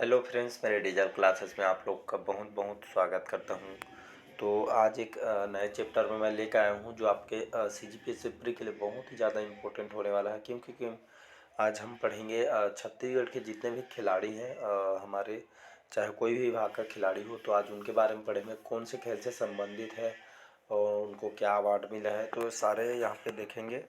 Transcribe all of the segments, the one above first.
Hello friends, मेरे digital classes में आप लोग का बहुत बहुत स्वागत करता हूं। तो आज एक नए चैप्टर में मैं लेकर आया हूं जो आपके सीजीपीएससी प्री के लिए बहुत ही ज़्यादा इम्पोर्टेंट होने वाला है, क्योंकि आज हम पढ़ेंगे छत्तीसगढ़ के जितने भी खिलाड़ी हैं, हमारे चाहे कोई भी विभाग का खिलाड़ी हो, तो आज उनके बारे में पढ़ेंगे। कौन से खेल से संबंधित है और उनको क्या अवार्ड मिला है, तो सारे यहाँ पे देखेंगे।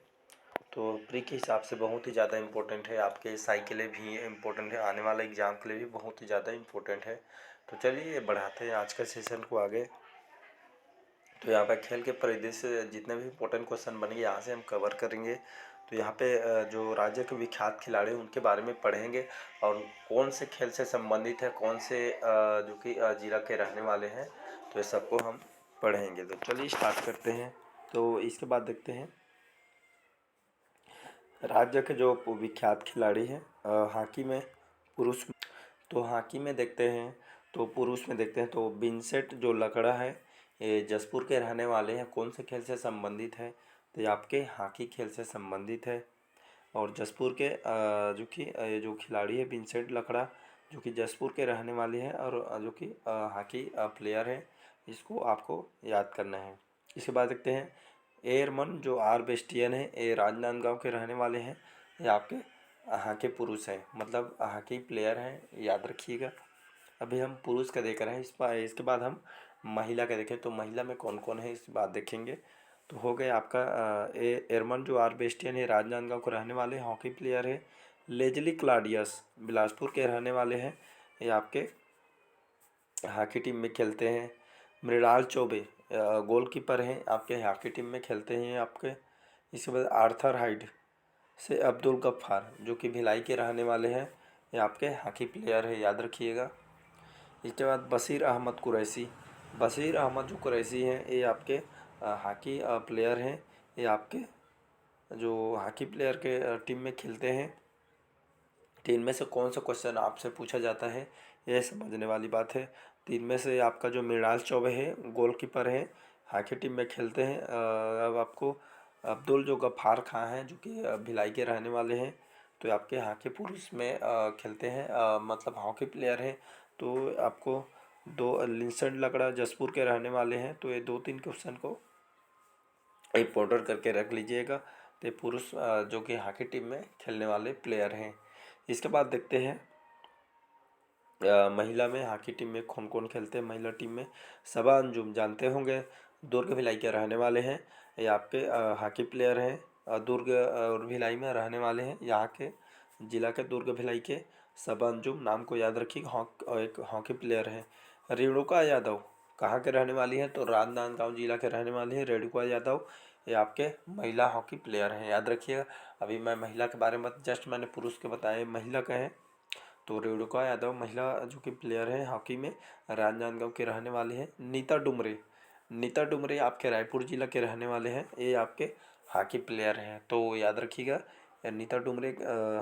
तो प्री के हिसाब से बहुत ही ज़्यादा इम्पोर्टेंट है, आपके एसआई के लिए भी इम्पोर्टेंट है, आने वाले एग्ज़ाम के लिए भी बहुत ही ज़्यादा इम्पोर्टेंट है। तो चलिए बढ़ाते हैं आज के सेशन को आगे। तो यहाँ पर खेल के परिदृश्य जितने भी इम्पोर्टेंट क्वेश्चन बनेंगे यहाँ से हम कवर करेंगे। तो यहाँ पे जो राज्य के विख्यात खिलाड़ी हैं उनके बारे में पढ़ेंगे, और कौन से खेल से संबंधित है, कौन से जो कि जिला के रहने वाले हैं, तो ये सबको हम पढ़ेंगे। तो चलिए स्टार्ट करते हैं। तो इसके बाद देखते हैं राज्य के जो विख्यात खिलाड़ी हैं हॉकी में, पुरुष। तो हॉकी में देखते हैं, तो पुरुष में देखते हैं तो विंसेंट जो लकड़ा है, ये जसपुर के रहने वाले हैं। कौन से खेल से संबंधित है, तो ये आपके हॉकी खेल से संबंधित है। और जसपुर के जो कि ये जो खिलाड़ी है विंसेंट लकड़ा, जो कि जसपुर के रहने वाले हैं और जो कि हॉकी प्लेयर है, इसको आपको याद करना है। इसके बाद देखते हैं एयरमन जो आर बेस्टियन है, ये राजनांदगांव के रहने वाले हैं। ये आपके हॉकी पुरुष हैं, मतलब हॉकी प्लेयर हैं, याद रखिएगा। अभी हम पुरुष का देख रहे हैं, इसके बाद हम महिला का देखें। तो महिला में कौन कौन है इस बात देखेंगे। तो हो गए आपका एयरमन जो आर बेस्टियन है, राजनांदगांव को रहने वाले हॉकी प्लेयर है। लेजली क्लाडियस बिलासपुर के रहने वाले हैं, ये आपके हॉकी टीम में खेलते हैं। मृणाल चौबे गोलकीपर हैं, आपके हॉकी टीम में खेलते हैं आपके। इसके बाद आर्थर हाइड से अब्दुल गफ्फार जो कि भिलाई के रहने वाले हैं, ये आपके हॉकी प्लेयर है, याद रखिएगा। इसके बाद बशीर अहमद कुरैशी, बशीर अहमद जो कुरैशी हैं, ये आपके हॉकी प्लेयर हैं। ये आपके जो हॉकी प्लेयर के टीम में खेलते हैं। तीन में से कौन सा क्वेश्चन आपसे पूछा जाता है, यह समझने वाली बात है। तीन में से आपका जो मृणाल चौबे है गोलकीपर है, हॉकी टीम में खेलते हैं। अब आपको अब्दुल जो गफ्फार खां हैं, जो कि भिलाई के रहने वाले हैं, तो आपके हॉकी पुरुष में खेलते हैं, मतलब हॉकी प्लेयर हैं। तो आपको दो लिंसेंट लकड़ा जसपुर के रहने वाले हैं। तो ये दो तीन क्वेश्चन को एक बॉर्डर करके रख लीजिएगा। तो ये पुरुष जो कि हॉकी टीम में खेलने वाले प्लेयर हैं। इसके बाद देखते हैं महिला में हॉकी टीम में कौन कौन खेलते हैं। महिला टीम में सबा अंजुम जानते होंगे, दुर्ग भिलाई के रहने वाले हैं, ये आपके हॉकी प्लेयर हैं। दुर्ग और भिलाई में रहने वाले हैं, यहाँ के जिला के दुर्ग भिलाई के सबा अंजुम, नाम को याद रखिए। एक हॉकी प्लेयर है। रेणुका यादव कहाँ के रहने वाली है, तो राजनांदगांव जिला के रहने वाली है रेणुका यादव, ये आपके महिला हॉकी प्लेयर हैं, याद रखिएगा। अभी मैं महिला के बारे में जस्ट मैंने पुरुष के बताए, महिला का है। तो रेणुका यादव महिला जो कि प्लेयर है हॉकी में, राजनांदगांव के रहने वाले हैं। नीता डुमरे, नीता डुमरे आपके रायपुर जिला के रहने वाले हैं, ये आपके हॉकी प्लेयर हैं, तो याद रखिएगा। नीता डुमरे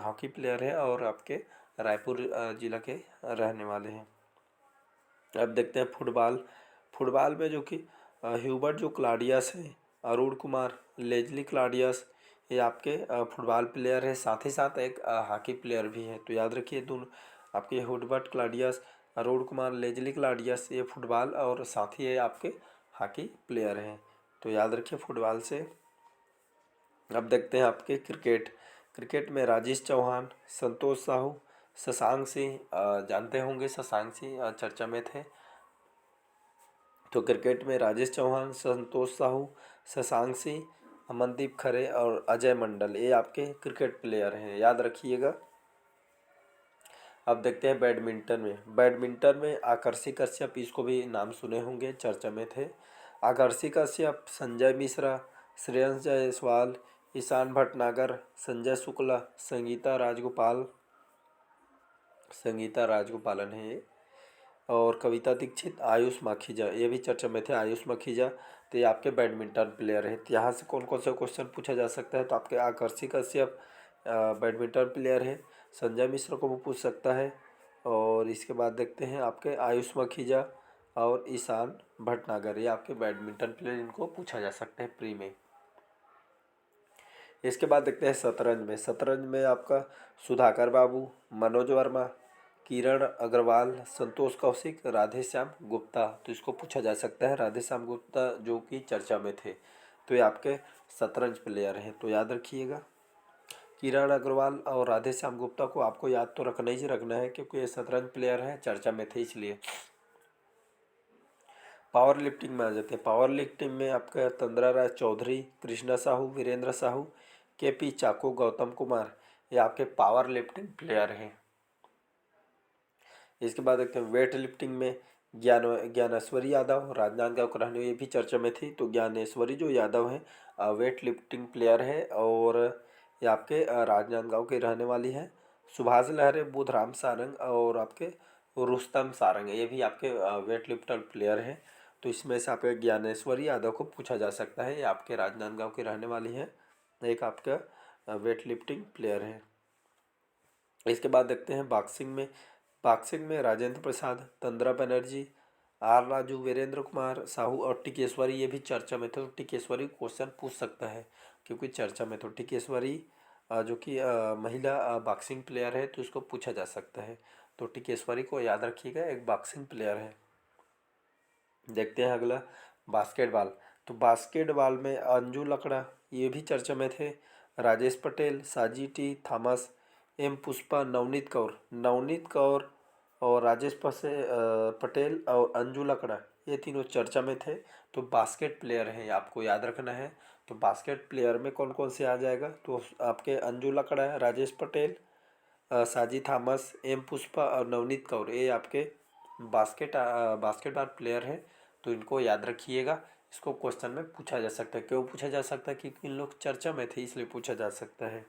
हॉकी प्लेयर है और आपके रायपुर जिला के रहने वाले हैं। अब देखते हैं फुटबॉल। फुटबॉल में जो कि ह्यूबर्ट जो क्लाडियस है, अरुण कुमार, लेजली क्लाडियस, ये आपके फुटबॉल प्लेयर है, साथ ही साथ एक हॉकी प्लेयर भी है। तो याद रखिए दोनों आपके Hubert Claudius, Arun Kumar, Leslie Claudius, ये फुटबॉल और साथ ही ये आपके हॉकी प्लेयर हैं। तो याद रखिए फुटबॉल से। अब देखते हैं आपके क्रिकेट। क्रिकेट में राजेश चौहान, संतोष साहू, शशांक सिंह, जानते होंगे शशांक सिंह चर्चा में थे। तो क्रिकेट में राजेश चौहान, संतोष साहू, शशांक सिंह, अमनदीप खरे और अजय मंडल, ये आपके क्रिकेट प्लेयर हैं, याद रखिएगा। अब देखते हैं बैडमिंटन में। बैडमिंटन में आकर्षि कश्यप, इसको भी नाम सुने होंगे, चर्चा में थे। आकर्षि कश्यप, संजय मिश्रा, श्रेयस जायसवाल, ईशान भटनागर, संजय शुक्ला, संगीता राजगोपालन है ये, और कविता दीक्षित, आयुष माखीजा, ये भी चर्चा में थे, आयुष माखीजा। तो ये आपके बैडमिंटन प्लेयर है। तो यहाँ से कौन कौन सा क्वेश्चन पूछा जा सकता है, तो आपके आकर्षि कश्यप बैडमिंटन प्लेयर है, संजय मिश्र को वो पूछ सकता है। और इसके बाद देखते हैं आपके आयुष माखीजा और ईशान भटनागर, ये आपके बैडमिंटन प्लेयर, इनको पूछा जा सकता है प्री में। इसके बाद देखते हैं शतरंज में। शतरंज में आपका सुधाकर बाबू, मनोज वर्मा, किरण अग्रवाल, संतोष कौशिक, राधेश्याम गुप्ता। तो इसको पूछा जा सकता है, राधेश्याम गुप्ता जो कि चर्चा में थे। तो ये आपके शतरंज प्लेयर हैं, तो याद रखिएगा। किरण अग्रवाल और राधेश्याम गुप्ता को आपको याद तो रखना ही रखना है, क्योंकि ये शतरंज प्लेयर हैं, चर्चा में थे इसलिए। पावर लिफ्टिंग में आ जाते हैं। पावर लिफ्टिंग में आपका तंद्रा राय चौधरी, कृष्णा साहू, वीरेंद्र साहू, केपी चाको, गौतम कुमार, ये आपके पावर लिफ्टिंग प्लेयर हैं। इसके बाद देखते हैं वेट लिफ्टिंग में ज्ञानेश्वरी यादव, राजनांदगांव के रहने, ये भी चर्चा में थी। तो ज्ञानेश्वरी जो यादव हैं वेट लिफ्टिंग प्लेयर है, और ये आपके राजनांदगांव के रहने वाली है। सुभाष लहरे, बुधराम सारंग और आपके रुस्तम सारंग, ये भी आपके वेट लिफ्टर प्लेयर हैं। तो इसमें से आपके ज्ञानेश्वरी यादव को पूछा जा सकता है, ये आपके राजनांदगांव की रहने वाली है, एक आपका वेट लिफ्टिंग प्लेयर है। इसके बाद देखते हैं बॉक्सिंग में राजेंद्र प्रसाद, तंद्रा बनर्जी, आर राजू, वीरेंद्र कुमार साहू और टिकेश्वरी, ये भी चर्चा में थे। तो टिकेश्वरी क्वेश्चन पूछ सकता है, क्योंकि चर्चा में। तो टिकेश्वरी जो कि महिला बॉक्सिंग प्लेयर है, तो इसको पूछा जा सकता है। तो टिकेश्वरी को याद रखिएगा, एक बॉक्सिंग प्लेयर है। देखते हैं अगला बास्केटबॉल। तो बास्केटबॉल में अंजू लकड़ा, ये भी चर्चा में थे। राजेश पटेल, साजी टी थॉमस, एम पुष्पा, नवनीत कौर और पटेल और अंजू लकड़ा, ये तीनों चर्चा में थे। तो बास्केट प्लेयर हैं, आपको याद रखना है। तो बास्केट प्लेयर में कौन कौन से आ जाएगा, तो आपके अंजू लकड़ा, राजेश पटेल, साजी थॉमस, एम पुष्पा और नवनीत कौर, ये आपके बास्केटबॉल प्लेयर हैं। तो इनको याद रखिएगा। इसको क्वेश्चन में पूछा जा सकता है। क्यों पूछा जा सकता है, क्योंकि इन लोग चर्चा में थे, इसलिए पूछा जा सकता है।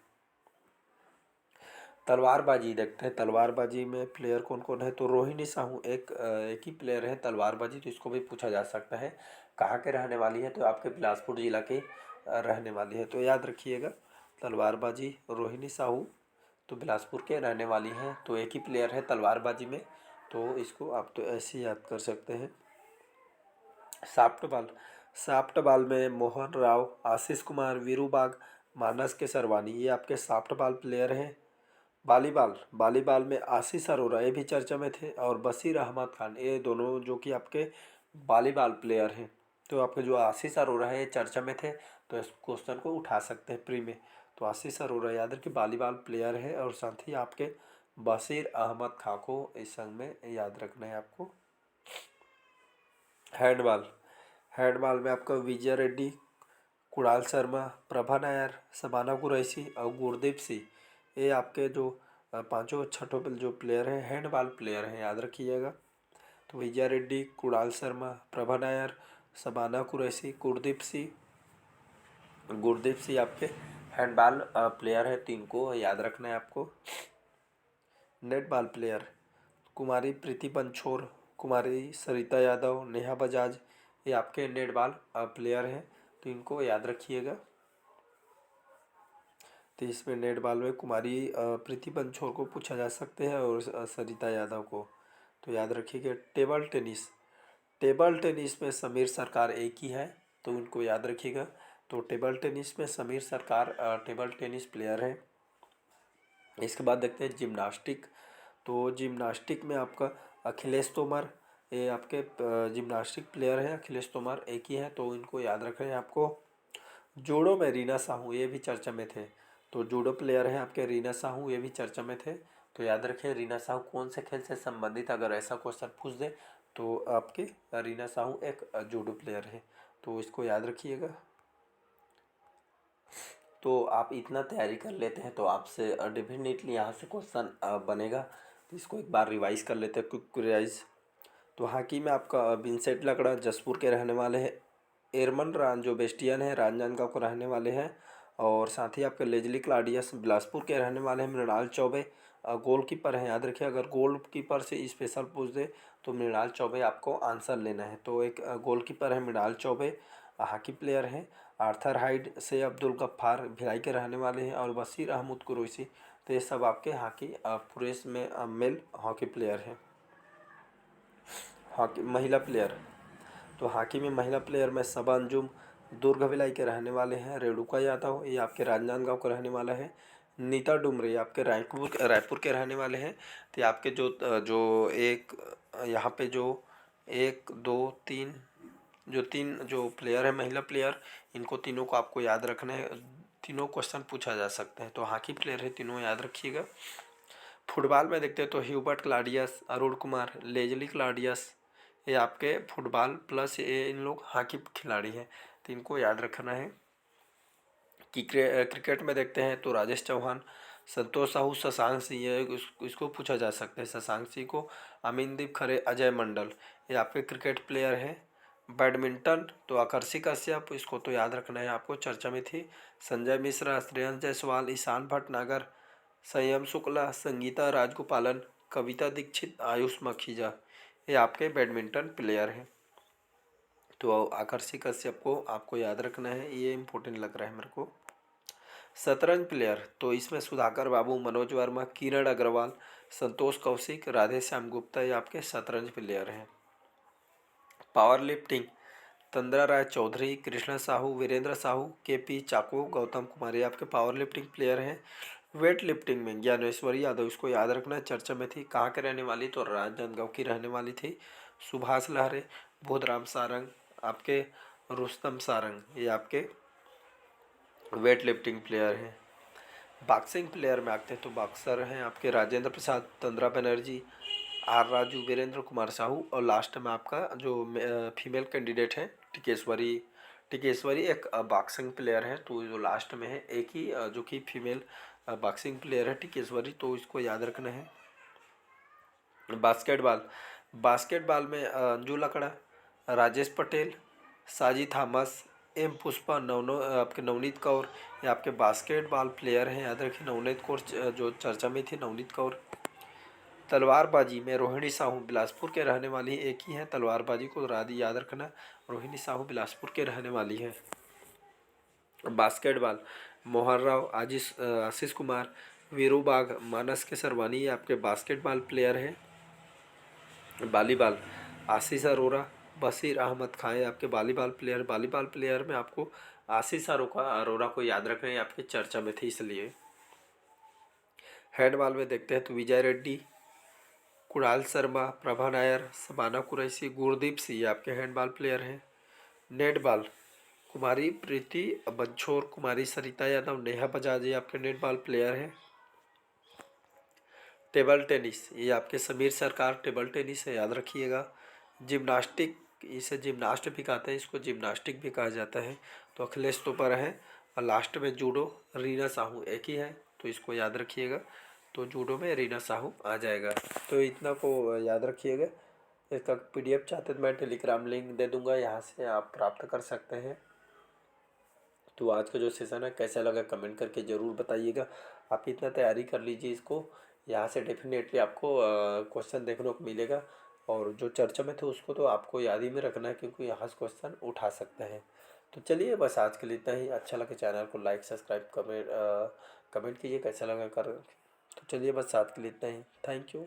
तलवारबाजी देखते हैं। तलवारबाजी में प्लेयर कौन कौन है, तो रोहिणी साहू एक ही प्लेयर है तलवारबाजी, तो इसको भी पूछा जा सकता है। कहाँ के रहने वाली है, तो आपके बिलासपुर जिला के रहने वाली है। तो याद रखिएगा, तलवारबाजी रोहिणी साहू तो बिलासपुर के रहने वाली हैं। तो एक ही प्लेयर है तलवारबाजी में, तो इसको आप तो ऐसे ही याद कर सकते हैं। साफ्ट बॉल में मोहन राव, आशीष कुमार, वीरू बाग, मानस के सरवानी, ये आपके साफ्ट बॉल प्लेयर हैं। वॉलीबॉल में आशीष अरोरा, ये भी चर्चा में थे, और बशीर अहमद खान, ये दोनों जो कि आपके वॉलीबॉल प्लेयर हैं। तो आपके जो आशीष अरोरा है, ये चर्चा में थे, तो इस क्वेश्चन को उठा सकते हैं प्री में। तो आशीष अरोरा याद रखिए, वॉलीबॉल प्लेयर है, और साथ ही आपके बशीर अहमद खान को इस संग में याद रखना है आपको। हैंडबॉल में आपका विजय रेड्डी, कुणाल शर्मा, प्रभा नायर, शबाना कुरैशी और गुरदीप सिंह, ये आपके जो पांचों छठों जो प्लेयर हैं हैंडबॉल प्लेयर हैं, याद रखिएगा। तो विजय रेड्डी, कुणाल शर्मा, प्रभा नायर, शबाना कुरैशी, गुरदीप सिंह आपके हैंडबॉल प्लेयर है, तीन को याद रखना है आपको। नेटबॉल प्लेयर कुमारी प्रीति पंचोर, कुमारी सरिता यादव, नेहा बजाज, ये आपके नेटबॉल प्लेयर हैं, तो इनको याद रखिएगा। तो इसमें नेटबॉल में कुमारी प्रीति पंचोर को पूछा जा सकते हैं, और सरिता यादव को, तो याद रखिएगा। टेबल टेनिस में समीर सरकार एक ही है, तो उनको याद रखिएगा। तो टेबल टेनिस में समीर सरकार टेबल टेनिस प्लेयर है। इसके बाद देखते हैं जिम्नास्टिक। तो जिम्नास्टिक में आपका अखिलेश तोमर, ये आपके जिम्नास्टिक प्लेयर हैं, अखिलेश तोमर एक ही है, तो इनको याद रखना है आपको। जूडो में रीना साहू, ये भी चर्चा में थे, तो जूडो प्लेयर हैं आपके रीना साहू, ये भी चर्चा में थे। तो याद रखें रीना साहू कौन से खेल से संबंधित, अगर ऐसा क्वेश्चन पूछ दे तो आपके रीना साहू एक जूडो प्लेयर है, तो इसको याद रखिएगा। तो आप इतना तैयारी कर लेते हैं, तो आपसे डेफिनेटली यहाँ से क्वेश्चन बनेगा। तो इसको एक बार रिवाइज कर लेते हैं, क्विक रिवाइज। तो हॉकी में आपका विंसेंट लकड़ा जसपुर के रहने वाले हैं। एरमन रान जो बेस्टियन है राजनांदगांव को रहने वाले हैं, और साथ ही आपके लेजली क्लाडियस बिलासपुर के रहने वाले हैं। मृणाल चौबे गोलकीपर हैं, याद रखिए, अगर गोलकीपर से स्पेशल पूछ दे तो मृणाल चौबे आपको आंसर लेना है। तो एक गोलकीपर है मृणाल चौबे, हॉकी प्लेयर हैं। आर्थर हाइड से अब्दुल गफ्फार भिलाई के रहने वाले हैं, और बशीर अहमद कुरैशी, तो ये सब आपके हॉकी पुरुष में मेल हॉकी प्लेयर हैं। हॉकी महिला प्लेयर, तो हॉकी में महिला प्लेयर में सबा अंजुम दुर्ग भिलाई के रहने वाले हैं। रेणुका यादव, ये आपके राजनांदगांव का रहने वाला है। नीता डुमरे आपके रायपुर रायपुर के रहने वाले हैं। तो ये आपके जो एक यहाँ पे जो एक दो तीन जो तीन जो प्लेयर है महिला प्लेयर, इनको तीनों को आपको याद रखना है। तीनों क्वेश्चन पूछा जा सकता है, तो हॉकी प्लेयर है, तीनों याद रखिएगा। फुटबॉल में देखते हैं तो Hubert Claudius, Arun Kumar, Leslie Claudius, ये आपके फुटबॉल प्लस ये इन लोग हॉकी खिलाड़ी हैं, तो इनको याद रखना है। कि क्रिकेट में देखते हैं तो राजेश चौहान, संतोष साहू, शशांक सिंह, ये इसको पूछा जा सकता है शशांक सिंह को। अमिनदीप खरे, अजय मंडल, ये आपके क्रिकेट प्लेयर हैं। बैडमिंटन तो आकर्षि कश्यप, इसको तो याद रखना है, आपको चर्चा में थी। संजय मिश्रा, श्रेयस जायसवाल, ईशान भटनागर, संयम शुक्ला, संगीता राजगोपालन, कविता दीक्षित, आयुष मखीजा, ये आपके बैडमिंटन प्लेयर हैं। तो आकर्षि कश्यप को आपको याद रखना है, ये इम्पोर्टेंट लग रहा है मेरे को। शतरंज प्लेयर तो इसमें सुधाकर बाबू, मनोज वर्मा, किरण अग्रवाल, संतोष कौशिक, राधे श्याम गुप्ता, ये आपके शतरंज प्लेयर हैं। पावर लिफ्टिंग तंद्रा राय चौधरी, कृष्णा साहू, वीरेंद्र साहू, केपी चाको, गौतम कुमार, ये आपके पावर लिफ्टिंग प्लेयर हैं। वेट लिफ्टिंग में ज्ञानेश्वरी यादव, इसको याद रखना है, चर्चा में थी। कहाँ के रहने वाली, तो राजनांदगांव की रहने वाली थी। सुभाष लहरे, बुधराम सारंग, आपके रुस्तम सारंग, ये आपके वेट लिफ्टिंग प्लेयर हैं। बॉक्सिंग प्लेयर में आते हैं तो बॉक्सर हैं आपके राजेंद्र प्रसाद, तंद्रा बनर्जी, आर राजू, वीरेंद्र कुमार साहू, और लास्ट में आपका जो फीमेल कैंडिडेट है टिकेश्वरी। टिकेश्वरी एक बॉक्सिंग प्लेयर है, तो जो लास्ट में है एक ही जो कि फीमेल बॉक्सिंग प्लेयर है टिकेश्वरी, तो इसको याद रखना है। बास्केटबॉल बास्केटबॉल में अंजू लकड़ा, राजेश पटेल, साजी थॉमस, एम पुष्पा, आपके नवनीत कौर, ये आपके बास्केटबॉल प्लेयर हैं, याद रखिए। नवनीत कौर जो चर्चा में थी, नवनीत कौर। तलवारबाजी में रोहिणी साहू, बिलासपुर के रहने वाली एक ही हैं, तलवारबाजी को राधी याद रखना। रोहिणी साहू बिलासपुर के रहने वाली हैं। बास्केटबॉल मोहन राव, आशीष कुमार, वीरू बाघ, मानस के सरवानी, ये आपके बास्केटबॉल प्लेयर हैं। वॉलीबॉल आशीष अरोरा, बशीर अहमद खां, ये आपके वॉलीबॉल प्लेयर। वॉलीबॉल प्लेयर में आपको आशीष अरोरा को याद रखना है, आपकी चर्चा में थी इसलिए। हैंडबॉल में देखते हैं तो विजय रेड्डी, कुणाल शर्मा, प्रभा नायर, सबाना कुरैशी, गुरदीप सिंह, ये आपके हैंडबॉल प्लेयर हैं। नेटबॉल कुमारी प्रीति बंछोर, कुमारी सरिता यादव, नेहा बजाज, ये आपके नेटबॉल प्लेयर हैं। टेबल टेनिस ये आपके समीर सरकार, टेबल टेनिस है, याद रखिएगा। जिम्नास्टिक, इसे जिम्नास्ट भी कहते हैं, इसको जिम्नास्टिक भी कहा जाता है, तो अखिलेश तोपर है। और लास्ट में जूडो, रीना साहू एक ही है, तो इसको याद रखिएगा। तो जूडो में रीना साहू आ जाएगा, तो इतना को याद रखिएगा। इसका PDF चाहते तो मैं टेलीग्राम लिंक दे दूंगा, यहाँ से आप प्राप्त कर सकते हैं। तो आज का जो सेशन है कैसा लगा कमेंट करके ज़रूर बताइएगा। आप इतना तैयारी कर लीजिए इसको, यहाँ से डेफिनेटली आपको क्वेश्चन देखने को मिलेगा। और जो चर्चा में थे उसको तो आपको याद ही में रखना है, क्योंकि यहाँ से क्वेश्चन उठा सकते हैं। तो चलिए बस आज के लिए इतना ही। अच्छा लगे चैनल को लाइक सब्सक्राइब कमेंट कीजिए कैसा लगा कर। तो चलिए बस आज के लिए इतना ही। Thank you.